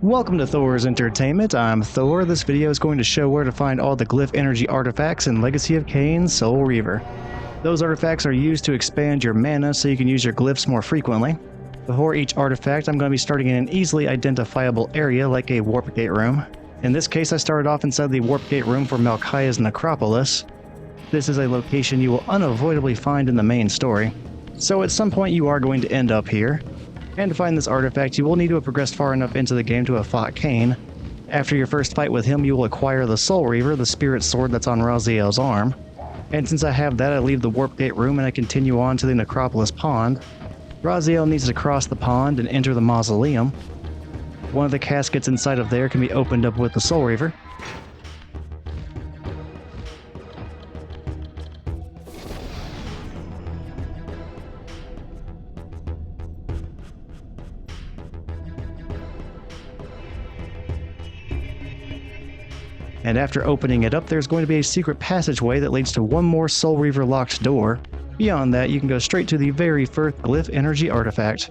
Welcome to Thor's Entertainment. I'm Thor. This video is going to show where to find all the Glyph Energy Artifacts in Legacy of Kain, Soul Reaver. Those artifacts are used to expand your mana so you can use your glyphs more frequently. Before each artifact, I'm going to be starting in an easily identifiable area like a warp gate room. In this case, I started off inside the warp gate room for Malkaya's necropolis. This is a location you will unavoidably find in the main story. So at some point you are going to end up here. And to find this artifact, you will need to have progressed far enough into the game to have fought Kain. After your first fight with him, you will acquire the Soul Reaver, the spirit sword that's on Raziel's arm. And since I have that, I leave the warp gate room and I continue on to the necropolis pond. Raziel needs to cross the pond and enter the mausoleum. One of the caskets inside of there can be opened up with the Soul Reaver. And after opening it up, there's going to be a secret passageway that leads to one more Soul Reaver locked door. Beyond that, you can go straight to the very first Glyph Energy Artifact.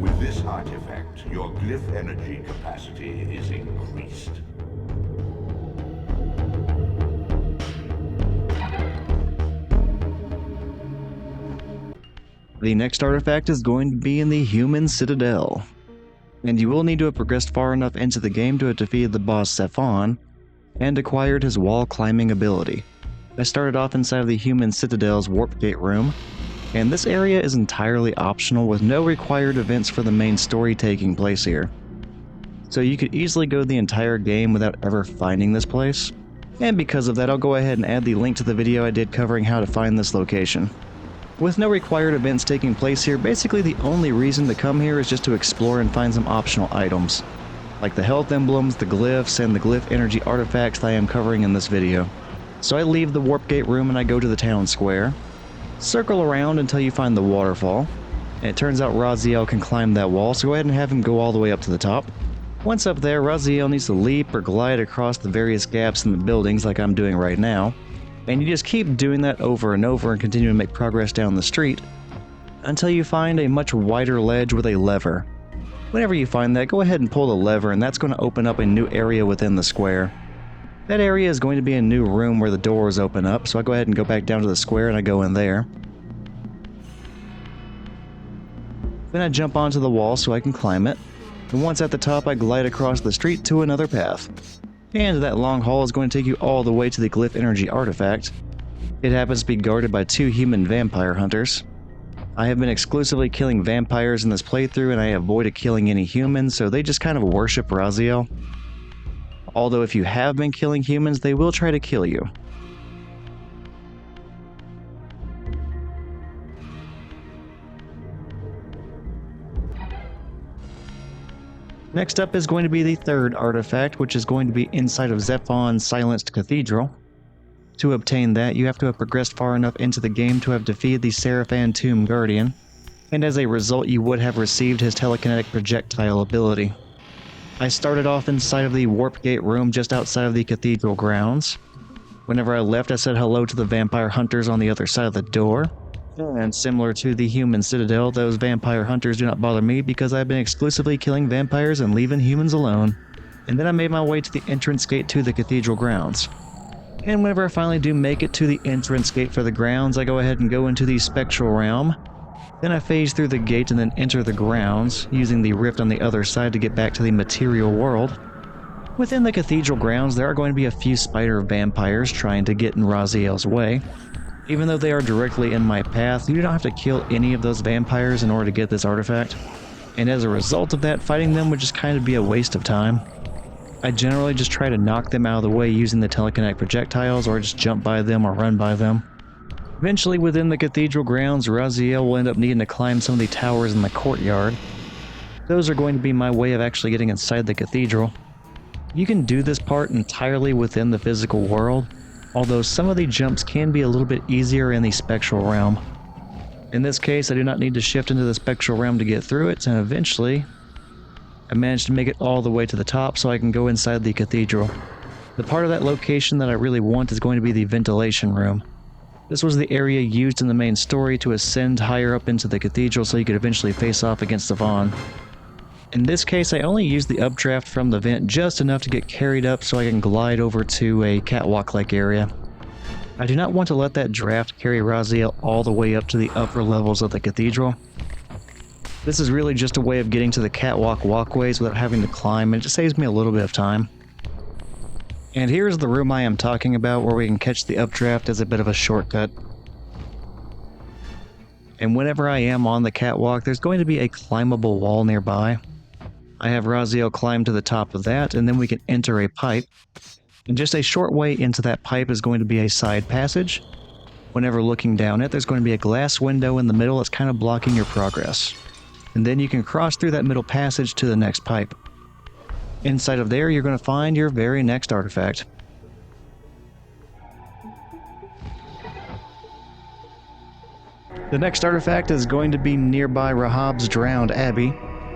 With this artifact, your glyph energy capacity is increased. The next artifact is going to be in the Human Citadel. And you will need to have progressed far enough into the game to have defeated the boss Zephon, and acquired his wall climbing ability. I started off inside of the Human Citadel's warp gate room, and this area is entirely optional with no required events for the main story taking place here. So you could easily go the entire game without ever finding this place. And because of that, I'll go ahead and add the link to the video I did covering how to find this location. With no required events taking place here, basically the only reason to come here is just to explore and find some optional items, like the health emblems, the glyphs, and the glyph energy artifacts that I am covering in this video. So I leave the warp gate room and I go to the town square. Circle around until you find the waterfall, and it turns out Raziel can climb that wall, so go ahead and have him go all the way up to the top. Once up there, Raziel needs to leap or glide across the various gaps in the buildings like I'm doing right now, and you just keep doing that over and over and continue to make progress down the street until you find a much wider ledge with a lever. Whenever you find that, go ahead and pull the lever, and that's going to open up a new area within the square. That area is going to be a new room where the doors open up, so I go ahead and go back down to the square and I go in there. Then I jump onto the wall so I can climb it, and once at the top I glide across the street to another path. And that long hall is going to take you all the way to the Glyph Energy Artifact. It happens to be guarded by two human vampire hunters. I have been exclusively killing vampires in this playthrough and I avoided killing any humans, so they just kind of worship Raziel. Although if you have been killing humans, they will try to kill you. Next up is going to be the third artifact, which is going to be inside of Zephon's silenced cathedral. To obtain that, you have to have progressed far enough into the game to have defeated the Seraphan Tomb Guardian, and as a result you would have received his telekinetic projectile ability. I started off inside of the warp gate room just outside of the cathedral grounds. Whenever I left, I said hello to the vampire hunters on the other side of the door. And similar to the Human Citadel, those vampire hunters do not bother me because I've been exclusively killing vampires and leaving humans alone. And then I made my way to the entrance gate to the cathedral grounds. And whenever I finally do make it to the entrance gate for the grounds, I go ahead and go into the spectral realm. Then I phase through the gate and then enter the grounds, using the rift on the other side to get back to the material world. Within the cathedral grounds, there are going to be a few spider vampires trying to get in Raziel's way. Even though they are directly in my path, you don't have to kill any of those vampires in order to get this artifact. And as a result of that, fighting them would just kind of be a waste of time. I generally just try to knock them out of the way using the telekinetic projectiles, or just jump by them or run by them. Eventually, within the cathedral grounds, Raziel will end up needing to climb some of the towers in the courtyard. Those are going to be my way of actually getting inside the cathedral. You can do this part entirely within the physical world, although some of the jumps can be a little bit easier in the spectral realm. In this case, I do not need to shift into the spectral realm to get through it, and eventually I managed to make it all the way to the top so I can go inside the cathedral. The part of that location that I really want is going to be the ventilation room. This was the area used in the main story to ascend higher up into the cathedral so you could eventually face off against Yvonne. In this case, I only used the updraft from the vent just enough to get carried up so I can glide over to a catwalk-like area. I do not want to let that draft carry Raziel all the way up to the upper levels of the cathedral. This is really just a way of getting to the catwalk walkways without having to climb, and it just saves me a little bit of time. And here's the room I am talking about where we can catch the updraft as a bit of a shortcut. And whenever I am on the catwalk, there's going to be a climbable wall nearby. I have Raziel climb to the top of that, and then we can enter a pipe. And just a short way into that pipe is going to be a side passage. Whenever looking down it, there's going to be a glass window in the middle that's kind of blocking your progress. And then you can cross through that middle passage to the next pipe. Inside of there, you're going to find your very next artifact. The next artifact is going to be nearby Rahab's drowned abbey,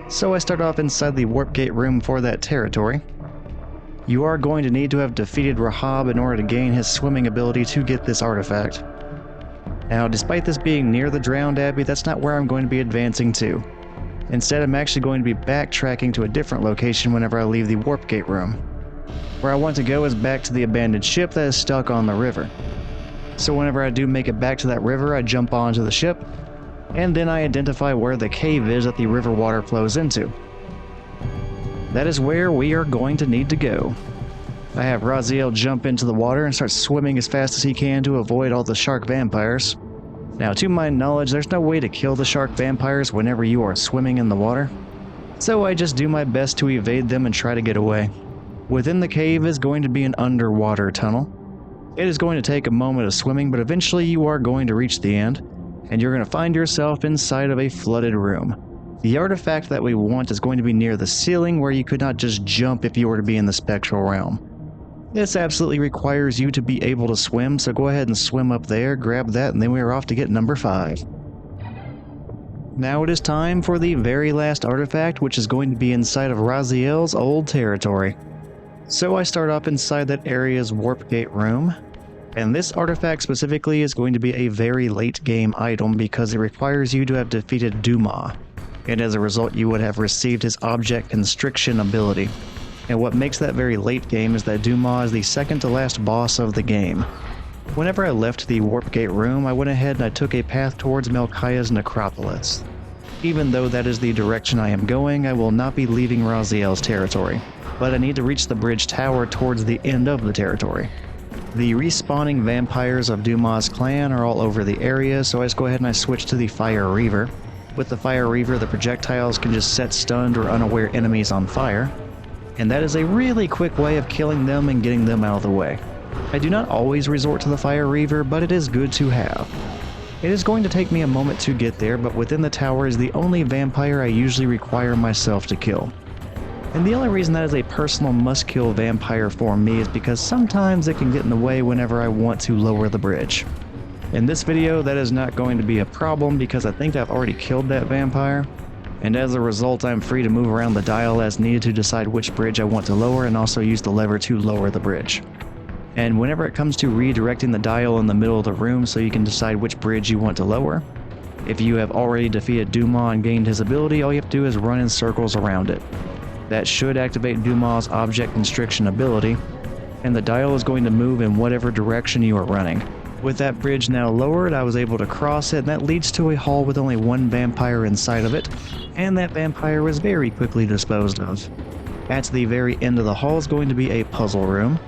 so I start off inside the warp gate room for that territory. You are going to need to have defeated Rahab in order to gain his swimming ability to get this artifact. Now, despite this being near the drowned abbey, that's not where I'm going to be advancing to. Instead, I'm actually going to be backtracking to a different location whenever I leave the warp gate room. Where I want to go is back to the abandoned ship that is stuck on the river. So whenever I do make it back to that river, I jump onto the ship, and then I identify where the cave is that the river water flows into. That is where we are going to need to go. I have Raziel jump into the water and start swimming as fast as he can to avoid all the shark vampires. Now, to my knowledge, there's no way to kill the shark vampires whenever you are swimming in the water, so I just do my best to evade them and try to get away. Within the cave is going to be an underwater tunnel. It is going to take a moment of swimming, but eventually you are going to reach the end, and you're going to find yourself inside of a flooded room. The artifact that we want is going to be near the ceiling where you could not just jump if you were to be in the spectral realm. This absolutely requires you to be able to swim, so go ahead and swim up there, grab that, and then we are off to get number 5. Now it is time for the very last artifact, which is going to be inside of Raziel's old territory. So I start off inside that area's warp gate room, and this artifact specifically is going to be a very late game item because it requires you to have defeated Duma, and as a result you would have received his object constriction ability. And what makes that very late game is that Duma is the second to last boss of the game. Whenever I left the warp gate room, I went ahead and I took a path towards Melchiah's necropolis. Even though that is the direction I am going, I will not be leaving Raziel's territory, but I need to reach the bridge tower towards the end of the territory. The respawning vampires of Duma's clan are all over the area, so I just go ahead and I switch to the Fire Reaver. With the Fire Reaver, the projectiles can just set stunned or unaware enemies on fire, and that is a really quick way of killing them and getting them out of the way. I do not always resort to the Fire Reaver, but it is good to have. It is going to take me a moment to get there, but within the tower is the only vampire I usually require myself to kill. And the only reason that is a personal must-kill vampire for me is because sometimes it can get in the way whenever I want to lower the bridge. In this video, that is not going to be a problem because I think I've already killed that vampire, and as a result I'm free to move around the dial as needed to decide which bridge I want to lower and also use the lever to lower the bridge. And whenever it comes to redirecting the dial in the middle of the room so you can decide which bridge you want to lower, if you have already defeated Duma and gained his ability, all you have to do is run in circles around it. That should activate Duma's object constriction ability, and the dial is going to move in whatever direction you are running. With that bridge now lowered, I was able to cross it, and that leads to a hall with only one vampire inside of it, and that vampire was very quickly disposed of. At the very end of the hall is going to be a puzzle room,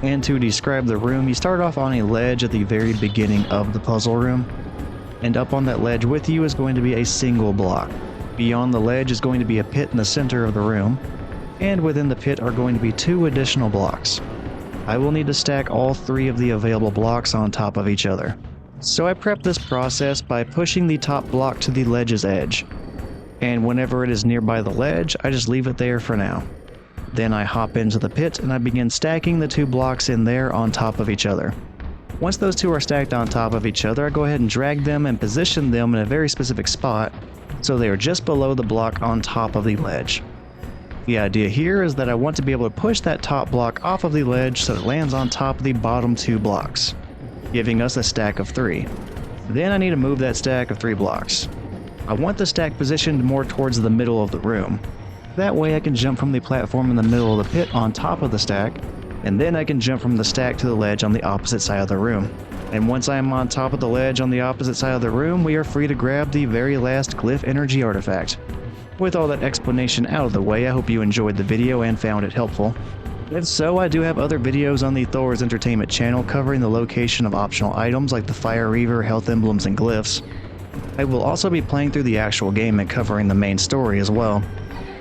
and to describe the room, you start off on a ledge at the very beginning of the puzzle room, and up on that ledge with you is going to be a single block. Beyond the ledge is going to be a pit in the center of the room, and within the pit are going to be 2 additional blocks. I will need to stack all 3 of the available blocks on top of each other. So I prep this process by pushing the top block to the ledge's edge, and whenever it is nearby the ledge, I just leave it there for now. Then I hop into the pit and I begin stacking the 2 blocks in there on top of each other. Once those two are stacked on top of each other, I go ahead and drag them and position them in a very specific spot so they are just below the block on top of the ledge. The idea here is that I want to be able to push that top block off of the ledge so it lands on top of the bottom 2 blocks, giving us a stack of 3. Then I need to move that stack of 3 blocks. I want the stack positioned more towards the middle of the room. That way I can jump from the platform in the middle of the pit on top of the stack, and then I can jump from the stack to the ledge on the opposite side of the room. And once I am on top of the ledge on the opposite side of the room, we are free to grab the very last Glyph Energy Artifact. With all that explanation out of the way, I hope you enjoyed the video and found it helpful. If so, I do have other videos on the Thor's Entertainment channel covering the location of optional items like the Fire Reaver, health emblems, and glyphs. I will also be playing through the actual game and covering the main story as well.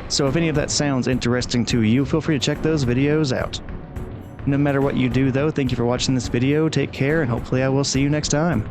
So if any of that sounds interesting to you, feel free to check those videos out. No matter what you do though, thank you for watching this video, take care, and hopefully I will see you next time.